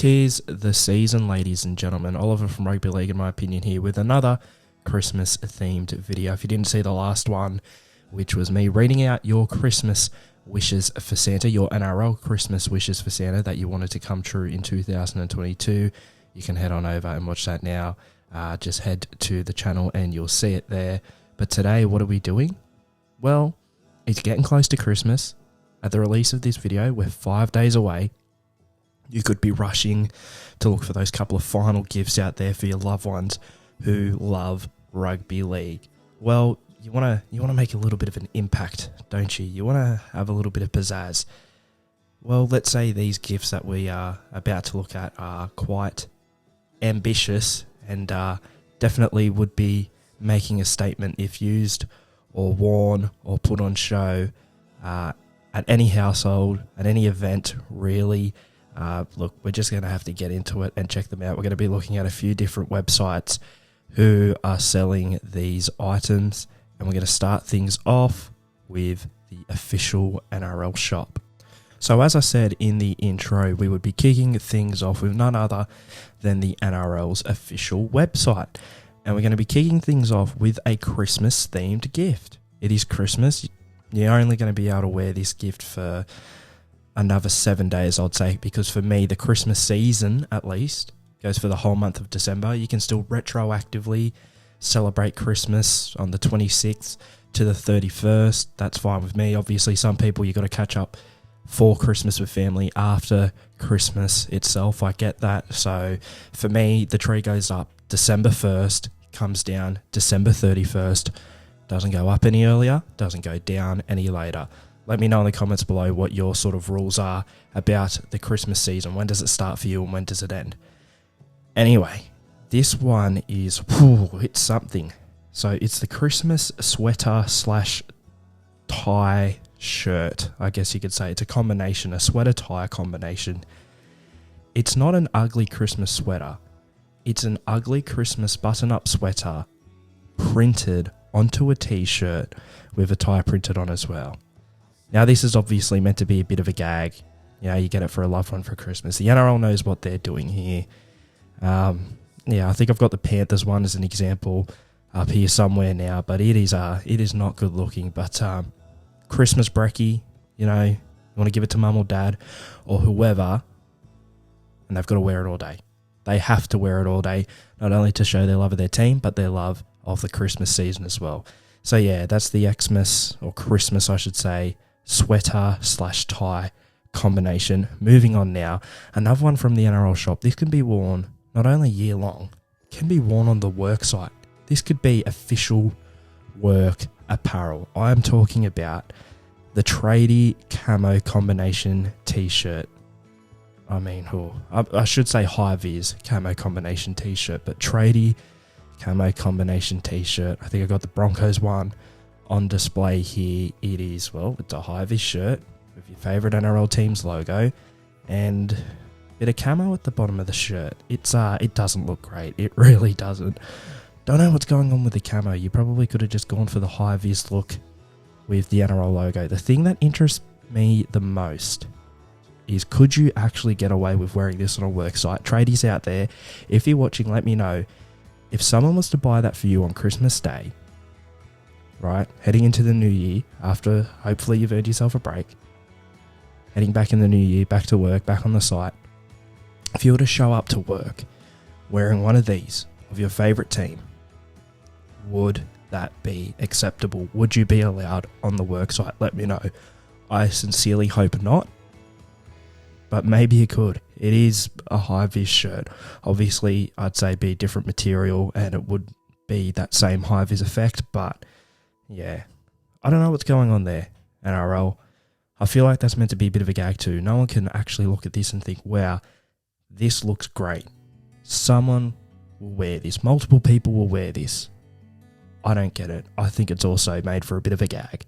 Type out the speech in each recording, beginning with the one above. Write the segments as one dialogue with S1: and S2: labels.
S1: 'Tis the season, ladies and gentlemen. Oliver from Rugby League, in my opinion, here with another Christmas-themed video. If you didn't see the last one, which was me reading out your Christmas wishes for Santa, your NRL Christmas wishes for Santa that you wanted to come true in 2022, you can head on over and watch that now. Just head to the channel and you'll see it there. But today, what are we doing? Well, it's getting close to Christmas. At the release of this video, we're 5 days away. You could be rushing to look for those couple of final gifts out there for your loved ones who love rugby league. Well, you want to make a little bit of an impact, don't you? You want to have a little bit of pizzazz. Well, let's say these gifts that we are about to look at are quite ambitious and definitely would be making a statement if used or worn or put on show at any household, at any event, really. Look, we're just going to have to get into it and check them out. We're going to be looking at a few different websites who are selling these items, and we're going to start things off with the official NRL shop. So as I said in the intro, we would be kicking things off with none other than the NRL's official website. And we're going to be kicking things off with a Christmas-themed gift. It is Christmas. You're only going to be able to wear this gift for another 7 days, I'd say, because for me, the Christmas season, at least, goes for the whole month of December. You can still retroactively celebrate Christmas on the 26th to the 31st. That's fine with me. Obviously, some people, you got to catch up for Christmas with family after Christmas itself. I get that. So for me, the tree goes up December 1st, comes down December 31st. Doesn't go up any earlier, doesn't go down any later. Let me know in the comments below what your sort of rules are about the Christmas season. When does it start for you and when does it end? Anyway, this one is, it's something. So it's the Christmas sweater / tie shirt, I guess you could say. It's a combination, a sweater-tie combination. It's not an ugly Christmas sweater. It's an ugly Christmas button-up sweater printed onto a t-shirt with a tie printed on as well. Now, this is obviously meant to be a bit of a gag. You know, you get it for a loved one for Christmas. The NRL knows what they're doing here. I think I've got the Panthers one as an example up here somewhere now, but it is not good looking. But Christmas brekkie, you know, you want to give it to mum or dad or whoever, and they've got to wear it all day. They have to wear it all day, not only to show their love of their team, but their love of the Christmas season as well. So yeah, that's the Xmas, or Christmas I should say, sweater / tie combination. Moving on now, another one from the NRL shop. This can be worn not only year long, it can be worn on the work site. This could be official work apparel. I'm talking about the tradie camo combination t-shirt. I mean, I should say high-vis camo combination t-shirt, but tradie camo combination t-shirt. I think I got the Broncos one on display here. It is, well, it's a high-vis shirt with your favourite NRL team's logo and a bit of camo at the bottom of the shirt. It doesn't look great. It really doesn't. Don't know what's going on with the camo. You probably could have just gone for the high-vis look with the NRL logo. The thing that interests me the most is, could you actually get away with wearing this on a work site? Tradies out there, if you're watching, let me know. If someone was to buy that for you on Christmas Day, right, heading into the new year, after hopefully you've earned yourself a break, heading back in the new year, back to work, back on the site, if you were to show up to work wearing one of these of your favourite team, would that be acceptable? Would you be allowed on the work site? Let me know. I sincerely hope not, but maybe you could. It is a high-vis shirt. Obviously, I'd say be different material and it would be that same high-vis effect, but yeah, I don't know what's going on there, NRL. I feel like that's meant to be a bit of a gag too. No one can actually look at this and think, wow, this looks great. Someone will wear this. Multiple people will wear this. I don't get it. I think it's also made for a bit of a gag.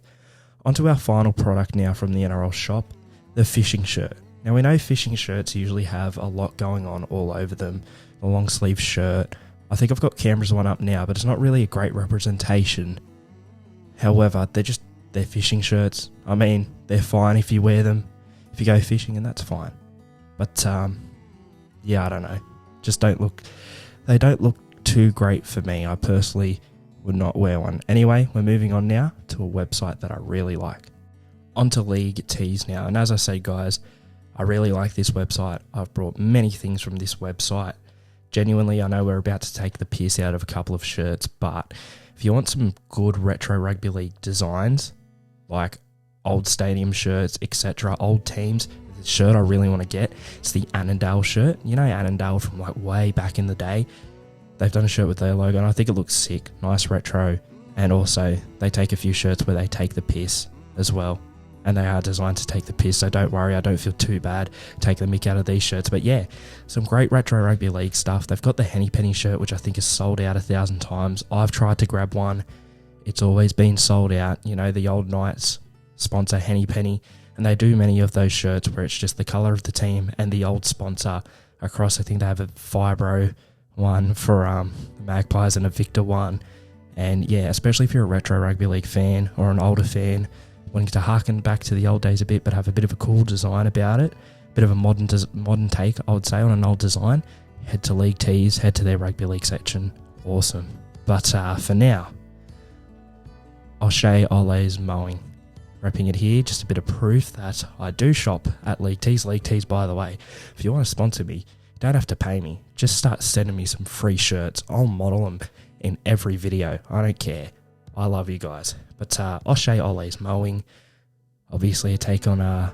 S1: Onto our final product now from the NRL shop, the fishing shirt. Now, we know fishing shirts usually have a lot going on all over them. The long sleeve shirt. I think I've got Canberra's one up now, but it's not really a great representation. However, they're fishing shirts. I mean, they're fine if you wear them, if you go fishing, and that's fine. But yeah, I don't know. Just they don't look too great for me. I personally would not wear one. Anyway, we're moving on now to a website that I really like. Onto League Tees now. And as I say, guys, I really like this website. I've brought many things from this website. Genuinely, I know we're about to take the piss out of a couple of shirts, but if you want some good retro rugby league designs, like old stadium shirts, etc., old teams, the shirt I really want to get, it's the Annandale shirt. You know Annandale from like way back in the day? They've done a shirt with their logo, and I think it looks sick. Nice retro. And also, they take a few shirts where they take the piss as well. And they are designed to take the piss, so don't worry, I don't feel too bad taking the mick out of these shirts. But yeah, some great retro rugby league stuff. They've got the Henny Penny shirt, which I think is sold out 1,000 times. I've tried to grab one. It's always been sold out. You know, the old Knights sponsor Henny Penny, and they do many of those shirts where it's just the colour of the team and the old sponsor across. I think they have a Fibro one for the Magpies and a Victor one. And yeah, especially if you're a retro rugby league fan or an older fan, wanting to harken back to the old days a bit, but have a bit of a cool design about it, bit of a modern take, I would say, on an old design, head to League Tees, head to their rugby league section. Awesome. But for now, O'Shea Ole's Mowing. Repping it here, just a bit of proof that I do shop at League Tees. League Tees, by the way, if you want to sponsor me, you don't have to pay me. Just start sending me some free shirts. I'll model them in every video. I don't care. I love you guys. But O'Shea Ole's Mowing, obviously a take on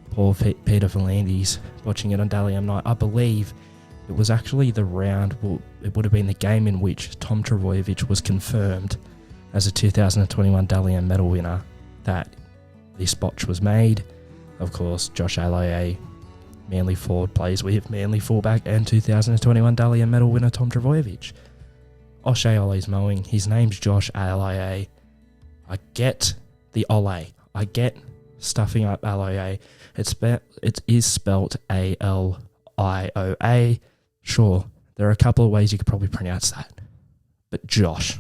S1: poor Peter V'landys, watching it on Dally M night. I believe it was actually the round, well, it would have been the game in which Tom Trbojevic was confirmed as a 2021 Dally M medal winner that this botch was made. Of course, Josh Aloiai, Manly forward, plays with Manly fullback and 2021 Dally M medal winner Tom Trbojevic. O'Shea Ole's Mowing, his name's Josh Aloiai. I get the Ole. I get stuffing up Aloiai. It is spelt A-L-I-O-A. Sure, there are a couple of ways you could probably pronounce that. But Josh.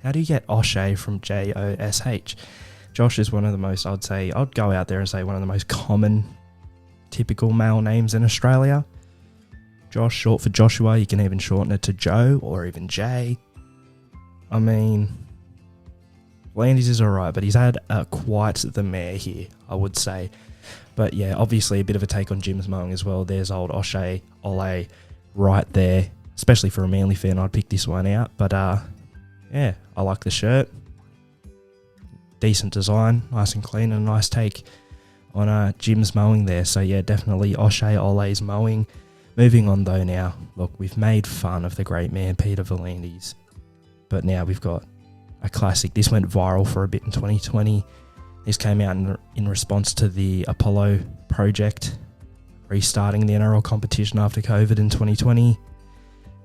S1: How do you get O'Shea from J-O-S-H? Josh is one of the most, I'd go out there and say one of the most common, typical male names in Australia. Josh, short for Joshua. You can even shorten it to Joe or even Jay. I mean, Landis is alright, but he's had quite the mare here, I would say. But yeah, obviously a bit of a take on Jim's Mowing as well. There's old O'Shea Ole right there. Especially for a Manly fan, I'd pick this one out. But yeah, I like the shirt. Decent design, nice and clean, and a nice take on Jim's Mowing there. So yeah, definitely O'Shea Ole's Mowing. Moving on though now, look, we've made fun of the great man Peter V'landys, but now we've got a classic. This went viral for a bit in 2020. This came out in response to the Apollo project, restarting the NRL competition after COVID in 2020,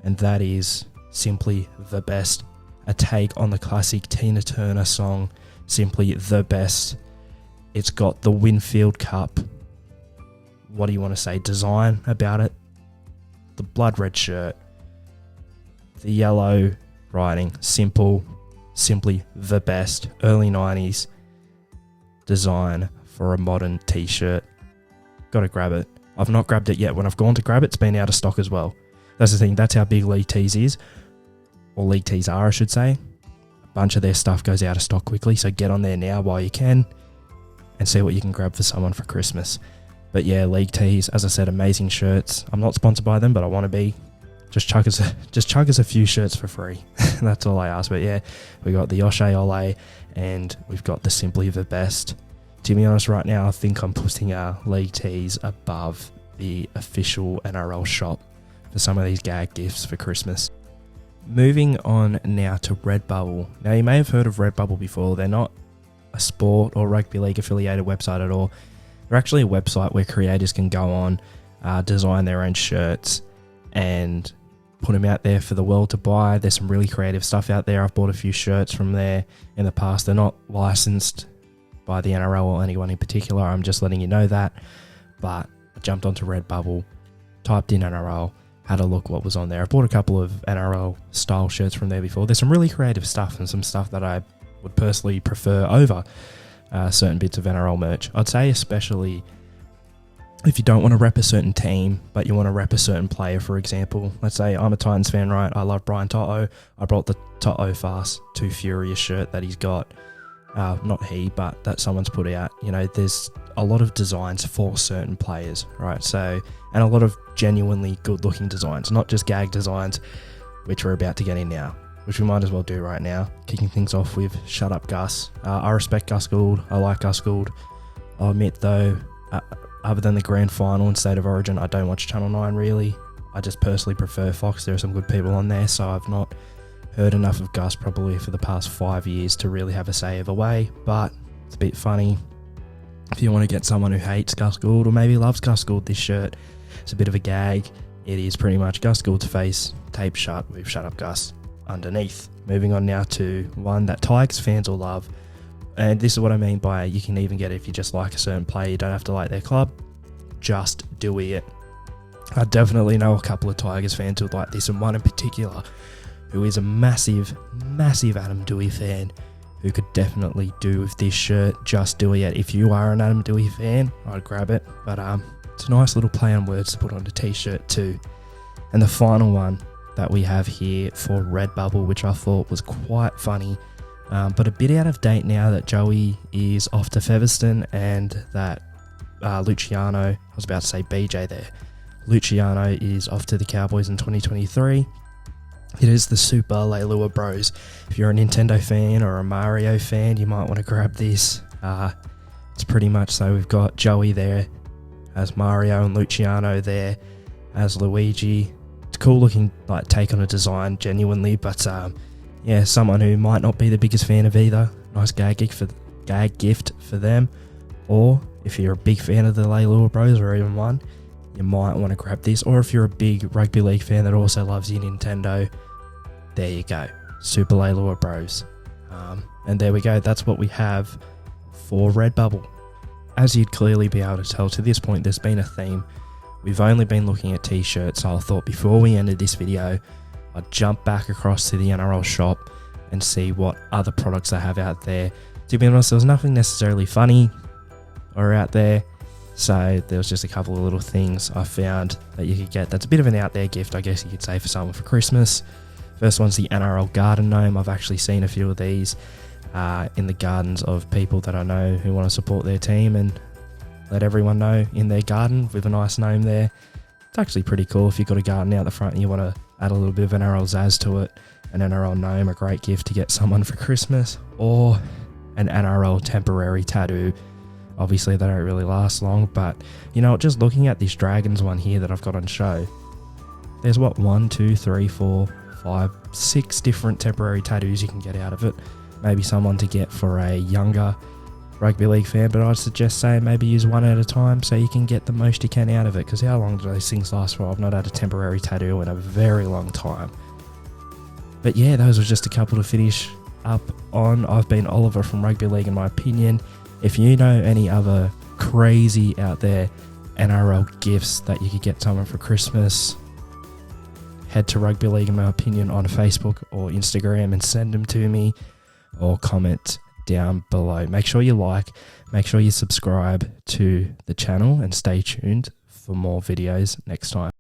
S1: and that is Simply the Best, a take on the classic Tina Turner song, Simply the Best. It's got the Winfield Cup, what do you want to say, design about it. The blood red shirt, the yellow writing, simply the best, early 90s design for a modern t-shirt. Gotta grab it. I've not grabbed it yet. When I've gone to grab it, it's been out of stock as well. That's the thing, that's how big League Tees is, or League Tees are, I should say. A bunch of their stuff goes out of stock quickly, so get on there now while you can and see what you can grab for someone for Christmas. But yeah, League Tees, as I said, amazing shirts. I'm not sponsored by them, but I want to be. Just chuck us a few shirts for free. That's all I ask. But yeah, we got the O'Shea Ole and we've got the Simply the Best. To be honest, right now, I think I'm putting League Tees above the official NRL shop for some of these gag gifts for Christmas. Moving on now to Redbubble. Now, you may have heard of Redbubble before. They're not a sport or rugby league affiliated website at all. They're actually a website where creators can go on, design their own shirts and put them out there for the world to buy. There's some really creative stuff out there. I've bought a few shirts from there in the past. They're not licensed by the NRL or anyone in particular. I'm just letting you know that. But I jumped onto Redbubble, typed in NRL, had a look what was on there. I've bought a couple of NRL style shirts from there before. There's some really creative stuff and some stuff that I would personally prefer over certain bits of NRL merch. I'd say especially if you don't want to rep a certain team, but you want to rep a certain player, for example. Let's say I'm a Titans fan, right? I love Brian Toto. I brought the Toto Fast 2 Furious shirt that he's got. Not he, but that someone's put out. You know, there's a lot of designs for certain players, right? So, and a lot of genuinely good-looking designs, not just gag designs, which we're about to get in now, which we might as well do right now. Kicking things off with Shut Up Gus. I respect Gus Gould. I like Gus Gould. I'll admit, though, other than the grand final and State of Origin, I don't watch Channel 9 really. I just personally prefer Fox. There are some good people on there, so I've not heard enough of Gus probably for the past 5 years to really have a say either way, but it's a bit funny. If you want to get someone who hates Gus Gould or maybe loves Gus Gould, this shirt, it's a bit of a gag. It is pretty much Gus Gould's face taped shut with Shut Up Gus underneath. Moving on now to one that Tigers fans will love. And this is what I mean by you can even get it if you just like a certain player. You don't have to like their club. Just do it. I definitely know a couple of Tigers fans who would like this, and one in particular who is a massive, massive Adam Doueihi fan who could definitely do with this shirt. Just do it. If you are an Adam Doueihi fan, I'd grab it. But it's a nice little play on words to put on a t-shirt too. And the final one that we have here for Redbubble, which I thought was quite funny, but a bit out of date now that Joey is off to Featherston and that Luciano, I was about to say BJ there, Luciano is off to the Cowboys in 2023. It is the Super Leilua Bros. If you're a Nintendo fan or a Mario fan, you might want to grab this. It's pretty much so. We've got Joey there as Mario and Luciano there as Luigi. It's a cool looking like take on a design, genuinely, but yeah, someone who might not be the biggest fan of either. Nice gag gift for them. Or if you're a big fan of the Leilua Bros or even one, you might want to grab this. Or if you're a big rugby league fan that also loves your Nintendo, there you go. Super Leilua Bros. And there we go. That's what we have for Redbubble. As you'd clearly be able to tell, to this point, there's been a theme. We've only been looking at t-shirts, so I thought before we ended this video, I'd jump back across to the NRL shop and see what other products they have out there. To be honest, there was nothing necessarily funny or out there, so there was just a couple of little things I found that you could get. That's a bit of an out there gift, I guess you could say, for someone for Christmas. First one's the NRL Garden Gnome. I've actually seen a few of these in the gardens of people that I know who want to support their team and let everyone know in their garden with a nice gnome there. It's actually pretty cool if you've got a garden out the front and you want to add a little bit of NRL zazz to it. An NRL gnome, a great gift to get someone for Christmas, or an NRL temporary tattoo. Obviously they don't really last long, but you know, just looking at this Dragons one here that I've got on show, there's what, 1, 2, 3, 4, 5, 6 different temporary tattoos you can get out of it. Maybe someone to get for a younger rugby league fan, but I'd suggest saying maybe use one at a time so you can get the most you can out of it, because how long do those things last for? I've not had a temporary tattoo in a very long time. But yeah, those were just a couple to finish up on. I've been Oliver from Rugby League in my opinion. If you know any other crazy out there NRL gifts that you could get someone for Christmas, head to Rugby League in my opinion on Facebook or Instagram and send them to me, or comment down below. Make sure you like, make sure you subscribe to the channel and stay tuned for more videos next time.